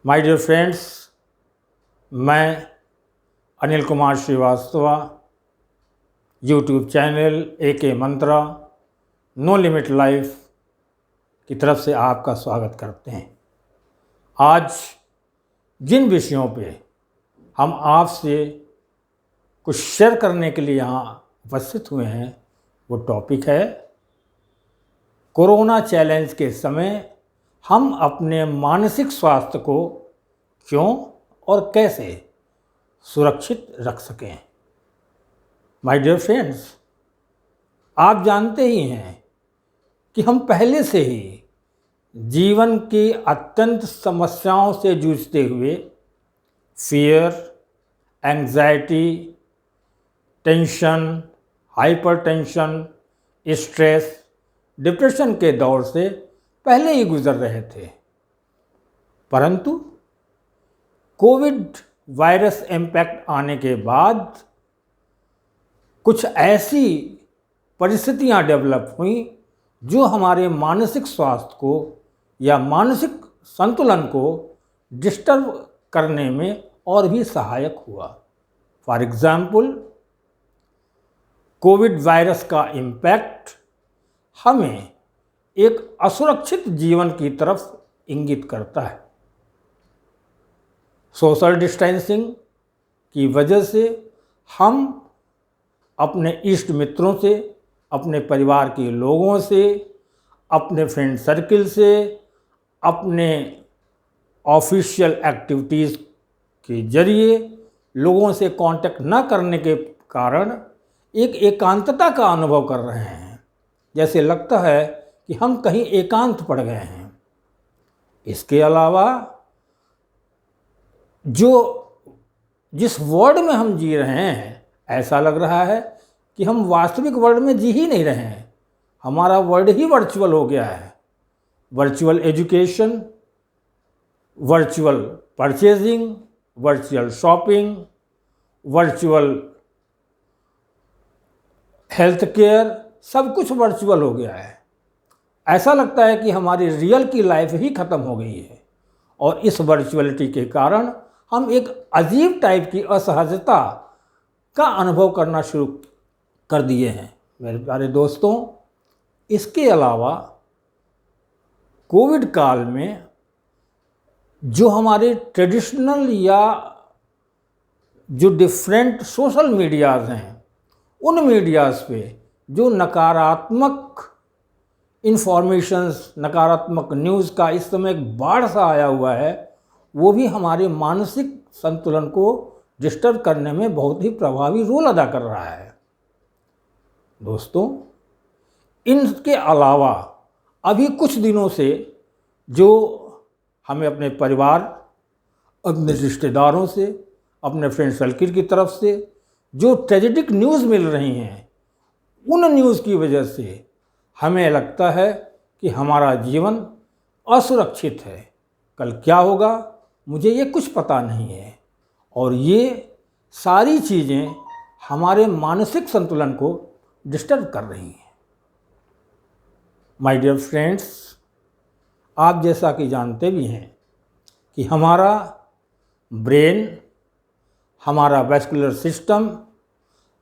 My dear friends, मैं Anil Kumar Shrivastava YouTube channel AK Mantra no limit life की तरफ से आपका स्वागत करते हैं। आज जिन विषयों पे हम आपसे कुछ शेयर करने के लिए यहाँ उपस्थित हुए हैं वो टॉपिक है कोरोना चैलेंज के समय हम अपने मानसिक स्वास्थ्य को क्यों और कैसे सुरक्षित रख सकें। माय डियर फ्रेंड्स, आप जानते ही हैं कि हम पहले से ही जीवन की अत्यंत समस्याओं से जूझते हुए fear, anxiety, tension, hypertension, stress, depression के दौर से पहले ही गुजर रहे थे। परंतु कोविड वायरस इम्पैक्ट आने के बाद कुछ ऐसी परिस्थितियां डेवलप हुई जो हमारे मानसिक स्वास्थ्य को या मानसिक संतुलन को डिस्टर्ब करने में और भी सहायक हुआ। फॉर एग्जाम्पल, कोविड वायरस का इम्पैक्ट हमें एक असुरक्षित जीवन की तरफ इंगित करता है। सोशल डिस्टेंसिंग की वजह से हम अपने इष्ट मित्रों से, अपने परिवार के लोगों से, अपने फ्रेंड सर्किल से, अपने ऑफिशियल एक्टिविटीज़ के जरिए लोगों से कांटेक्ट न करने के कारण एक एकांतता का अनुभव कर रहे हैं। जैसे लगता है कि हम कहीं एकांत पड़ गए हैं। इसके अलावा जिस वर्ल्ड में हम जी रहे हैं, ऐसा लग रहा है कि हम वास्तविक वर्ल्ड में जी ही नहीं रहे हैं। हमारा वर्ल्ड ही वर्चुअल हो गया है। Virtual education, virtual purchasing, virtual shopping, virtual health care, सब कुछ वर्चुअल हो गया है। ऐसा लगता है कि हमारी रियल की लाइफ ही ख़त्म हो गई है और इस वर्चुअलिटी के कारण हम एक अजीब टाइप की असहजता का अनुभव करना शुरू कर दिए हैं। मेरे प्यारे दोस्तों, इसके अलावा कोविड काल में जो हमारे ट्रेडिशनल या जो डिफरेंट सोशल मीडियाज़ हैं, उन मीडियाज़ पे जो नकारात्मक इन्फॉर्मेशंस, नकारात्मक न्यूज़ का इस समय एक बाढ़ सा आया हुआ है, वो भी हमारे मानसिक संतुलन को डिस्टर्ब करने में बहुत ही प्रभावी रोल अदा कर रहा है। दोस्तों, इनके अलावा अभी कुछ दिनों से जो हमें अपने परिवार, अपने रिश्तेदारों से, अपने फ्रेंड सर्किल की तरफ से जो ट्रेजिडिक न्यूज़ मिल रही हैं, उन न्यूज़ की वजह से हमें लगता है कि हमारा जीवन असुरक्षित है। कल क्या होगा मुझे ये कुछ पता नहीं है और ये सारी चीज़ें हमारे मानसिक संतुलन को डिस्टर्ब कर रही हैं। माय डियर फ्रेंड्स, आप जैसा कि जानते भी हैं कि हमारा ब्रेन, हमारा वैस्कुलर सिस्टम,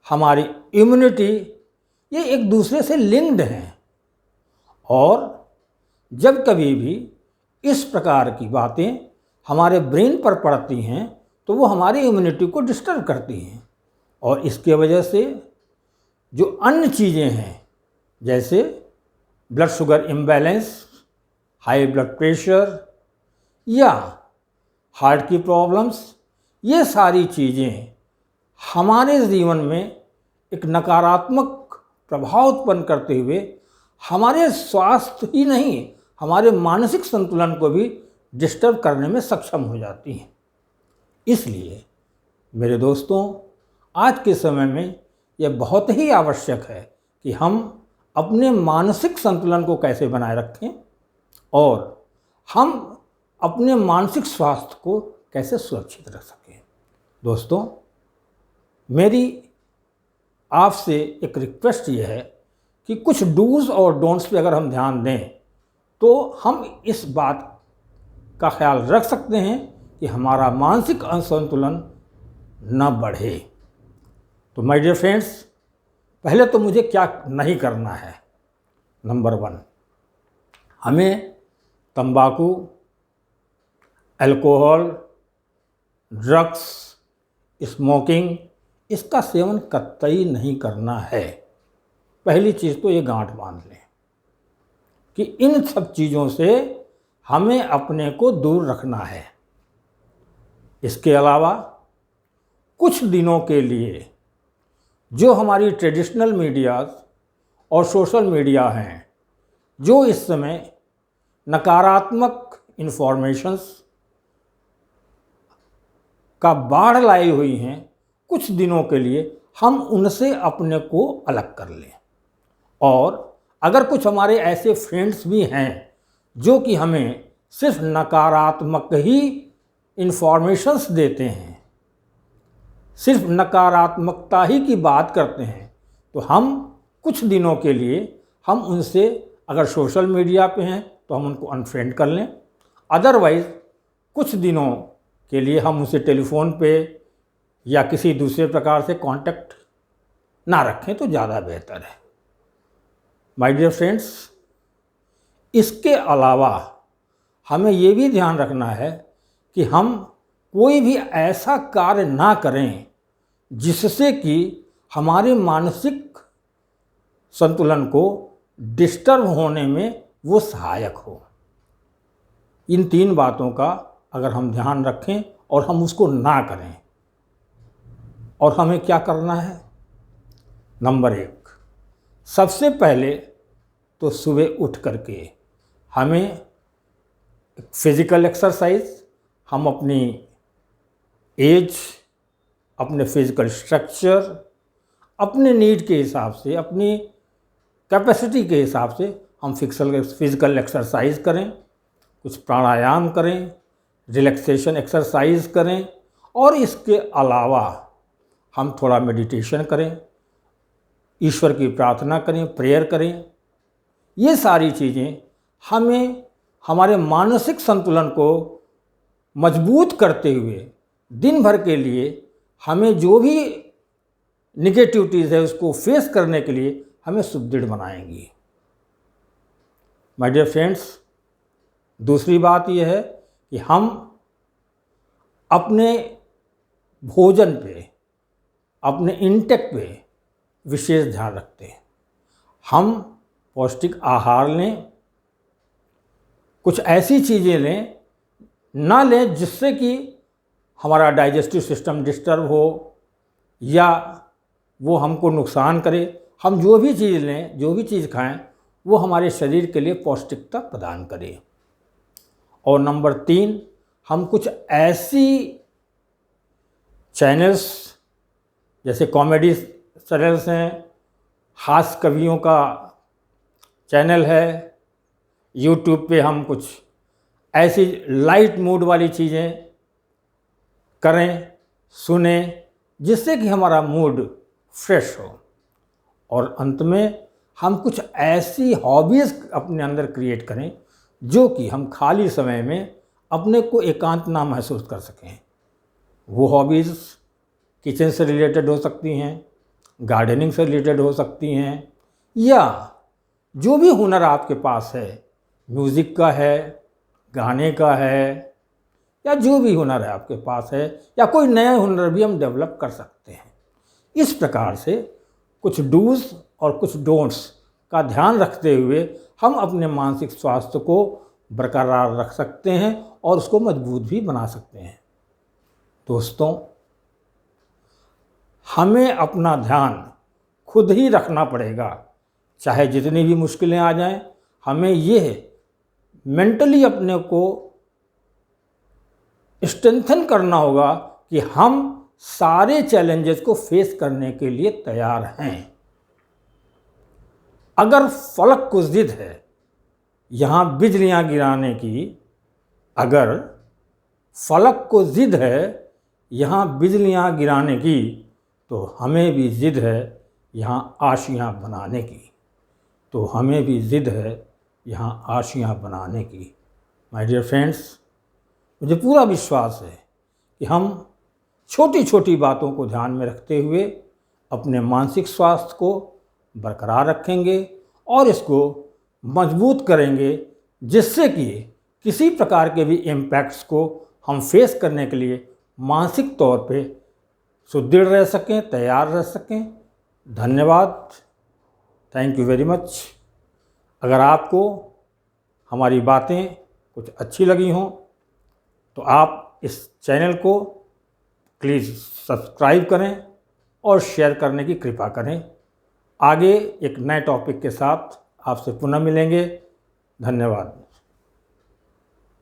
हमारी इम्यूनिटी, ये एक दूसरे से लिंक्ड हैं और जब कभी भी इस प्रकार की बातें हमारे ब्रेन पर पड़ती हैं तो वो हमारी इम्यूनिटी को डिस्टर्ब करती हैं और इसके वजह से जो अन्य चीज़ें हैं, जैसे blood sugar imbalance, high blood pressure या हार्ट की प्रॉब्लम्स, ये सारी चीज़ें हमारे जीवन में एक नकारात्मक प्रभाव उत्पन्न करते हुए हमारे स्वास्थ्य ही नहीं, हमारे मानसिक संतुलन को भी डिस्टर्ब करने में सक्षम हो जाती हैं। इसलिए मेरे दोस्तों, आज के समय में यह बहुत ही आवश्यक है कि हम अपने मानसिक संतुलन को कैसे बनाए रखें और हम अपने मानसिक स्वास्थ्य को कैसे सुरक्षित रख सकें। दोस्तों, मेरी आपसे एक रिक्वेस्ट ये है कि कुछ डूज और डोंट्स पे अगर हम ध्यान दें तो हम इस बात का ख्याल रख सकते हैं कि हमारा मानसिक असंतुलन न बढ़े। तो माय डियर फ्रेंड्स, पहले तो मुझे क्या नहीं करना है। नंबर 1, हमें तंबाकू, अल्कोहल, ड्रग्स, स्मोकिंग इसका सेवन कतई नहीं करना है। पहली चीज़ तो ये गांठ बांध लें कि इन सब चीज़ों से हमें अपने को दूर रखना है। इसके अलावा कुछ दिनों के लिए जो हमारी ट्रेडिशनल मीडियाज़ और सोशल मीडिया हैं, जो इस समय नकारात्मक इन्फॉर्मेशंस का बाढ़ लाई हुई हैं, कुछ दिनों के लिए हम उनसे अपने को अलग कर लें। और अगर कुछ हमारे ऐसे फ्रेंड्स भी हैं जो कि हमें सिर्फ नकारात्मक ही इन्फॉर्मेशंस देते हैं, सिर्फ नकारात्मकता ही की बात करते हैं, तो हम कुछ दिनों के लिए हम उनसे, अगर सोशल मीडिया पे हैं तो हम उनको अनफ्रेंड कर लें। अदरवाइज़ कुछ दिनों के लिए हम उनसे टेलीफोन पे या किसी दूसरे प्रकार से कांटेक्ट ना रखें तो ज़्यादा बेहतर है। माय डियर फ्रेंड्स, इसके अलावा हमें ये भी ध्यान रखना है कि हम कोई भी ऐसा कार्य ना करें जिससे कि हमारे मानसिक संतुलन को डिस्टर्ब होने में वो सहायक हो। इन 3 बातों का अगर हम ध्यान रखें और हम उसको ना करें, और हमें क्या करना है। नंबर 1, सबसे पहले तो सुबह उठ करके हमें फिज़िकल एक्सरसाइज, हम अपनी एज, अपने फिज़िकल स्ट्रक्चर, अपने नीड के हिसाब से, अपनी कैपेसिटी के हिसाब से हम फिज़िकल एक्सरसाइज करें, कुछ प्राणायाम करें, रिलैक्सेशन एक्सरसाइज करें, और इसके अलावा हम थोड़ा मेडिटेशन करें, ईश्वर की प्रार्थना करें, प्रेयर करें। ये सारी चीज़ें हमें हमारे मानसिक संतुलन को मजबूत करते हुए दिन भर के लिए हमें जो भी निगेटिविटीज़ है उसको फेस करने के लिए हमें सुदृढ़ बनाएंगी। माय डियर फ्रेंड्स, दूसरी बात यह है कि हम अपने भोजन पे, अपने इंटेक पे विशेष ध्यान रखते हैं। हम पौष्टिक आहार लें, कुछ ऐसी चीज़ें लें, ना लें जिससे कि हमारा डाइजेस्टिव सिस्टम डिस्टर्ब हो या वो हमको नुकसान करे। हम जो भी चीज़ लें, जो भी चीज़ खाएं, वो हमारे शरीर के लिए पौष्टिकता प्रदान करे। और नंबर 3, हम कुछ ऐसी चैनल्स जैसे कॉमेडी चैनल्स हैं, हास्य कवियों का चैनल है, यूट्यूब पे हम कुछ ऐसी लाइट मूड वाली चीज़ें करें, सुने, जिससे कि हमारा मूड फ्रेश हो। और अंत में हम कुछ ऐसी हॉबीज़ अपने अंदर क्रिएट करें जो कि हम खाली समय में अपने को एकांत ना महसूस कर सकें। वो हॉबीज़ किचन से रिलेटेड हो सकती हैं, गार्डनिंग से रिलेटेड हो सकती हैं, या जो भी हुनर आपके पास है, म्यूज़िक का है, गाने का है, या जो भी हुनर है आपके पास है, या कोई नया हुनर भी हम डेवलप कर सकते हैं। इस प्रकार से कुछ डूज़ और कुछ डोंट्स का ध्यान रखते हुए हम अपने मानसिक स्वास्थ्य को बरकरार रख सकते हैं और उसको मजबूत भी बना सकते हैं। दोस्तों, हमें अपना ध्यान खुद ही रखना पड़ेगा, चाहे जितनी भी मुश्किलें आ जाएं। हमें ये मेंटली अपने को स्ट्रेंथन करना होगा कि हम सारे चैलेंजेस को फेस करने के लिए तैयार हैं। अगर फलक को जिद है यहाँ बिजलियां गिराने की, अगर फलक को जिद है यहाँ बिजलियां गिराने की, तो हमें भी जिद है यहाँ आशियाँ बनाने की, तो हमें भी जिद है यहाँ आशियाँ बनाने की। माय डियर फ्रेंड्स, मुझे पूरा विश्वास है कि हम छोटी छोटी बातों को ध्यान में रखते हुए अपने मानसिक स्वास्थ्य को बरकरार रखेंगे और इसको मजबूत करेंगे, जिससे कि किसी प्रकार के भी इम्पैक्ट्स को हम फेस करने के लिए मानसिक तौर पे सुदृढ़ रह सकें, तैयार रह सकें। धन्यवाद। Thank you very much. अगर आपको हमारी बातें कुछ अच्छी लगी हों तो आप इस चैनल को प्लीज़ सब्सक्राइब करें और शेयर करने की कृपा करें। आगे एक नए टॉपिक के साथ आपसे पुनः मिलेंगे। धन्यवाद।